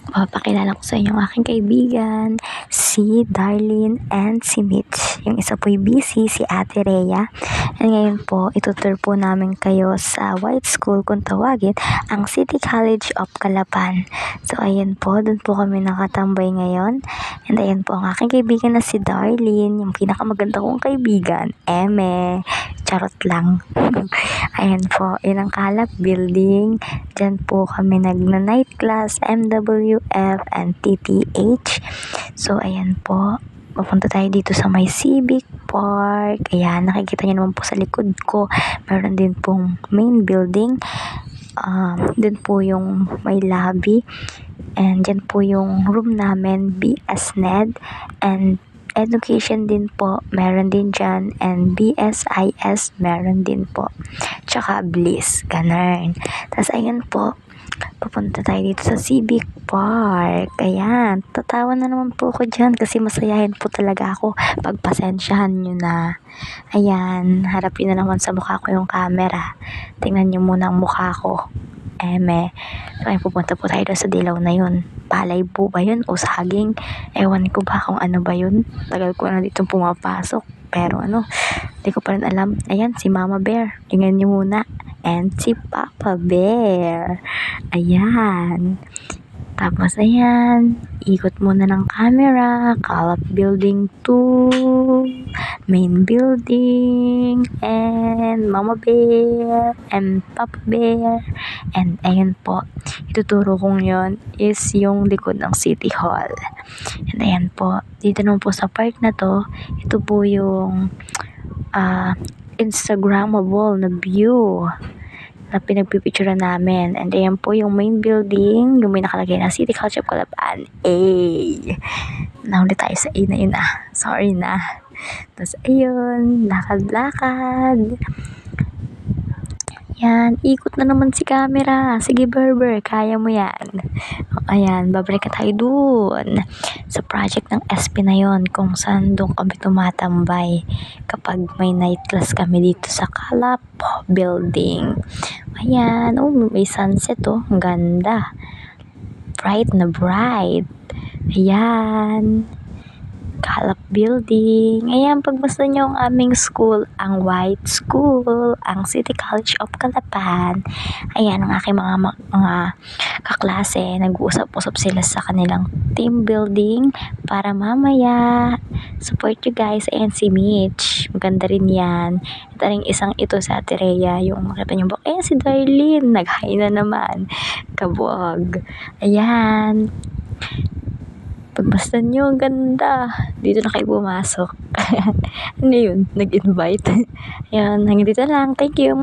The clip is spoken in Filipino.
Papakilala ko sa inyo ang aking kaibigan, si Darlene and si Mitch. Yung isa po'y busy, si Ate Rhea. And ngayon po, itutur po namin kayo sa White School kung tawagin, ang City College of Calapan. So ayan po, dun po kami nakatambay ngayon. And ayan po ang aking kaibigan na si Darlene, yung pinakamaganda kong kaibigan, Eme. Charot lang. Ayan po, yun ang Calap Building. Diyan po kami night class, MWF and TTH. So, ayan po. Papunta tayo dito sa may Civic Park. Ayan, nakikita niyo naman po sa likod ko. Meron din pong main building. Din po yung may lobby. And dyan po yung room namin, BSNED. And education din po, meron din dyan. And BSIS, meron din po. Tsaka Bliss, ganun. Tapos ayan po, papunta tayo dito sa Civic Park. Ayan, tatawa na naman po ako dyan kasi masayahin po talaga ako. Pagpasensyahan nyo na. Ayan, harapin na naman sa mukha ko yung camera. Tingnan nyo muna ang mukha ko. Eme. So, ayun, pupunta po tayo doon sa dilaw na yun. Palay po ba yun o saging? Ewan ko ba kung ano ba yun. Tagal ko na dito pumapasok. Pero hindi ko pa rin alam. Ayan, si Mama Bear. Tingnan nyo muna. And si Papa Bear. Ayan. Tapos ayan, ikot muna ng camera, Calap Building 2, Main Building, and Mama Bear, and Papa Bear, and ayan po, ituturo kong yon is yung likod ng City Hall. And ayan po, dito naman po sa park na to, ito po yung Instagrammable na view na pinagpipicture namin. And ayan po yung main building, yung may nakalagay na City College of Calapan. Nahuli tayo sa A na yun Sorry na. Tapos ayun, lakad-lakad. Yan, ikot na naman si camera. Sige Berber, kaya mo yan. Ayan, babalik ka tayo dun sa project ng SP na yon, kung saan doon kami tumatambay kapag may night class kami dito sa Calap Building. Ayan, may sunset ang ganda. Bright na bright. Ayan. Calap Building. Ayan, pag gusto nyo ang aming school, ang White School, ang City College of Calapan. Ayan, ang aking mga kaklase, nag-uusap-usap sila sa kanilang team building para mamaya support you guys. Ayan si Mitch, maganda rin yan. Ito rin ito sa Ate Rhea, yung makita nyo ba? Ayan si Darlene, nag-hi na naman. Kabuog. Ayan. Pagbasta nyo, ang ganda. Dito na kayo pumasok. Ano yun? Nag-invite. Ayan, hanggang dito lang. Thank you.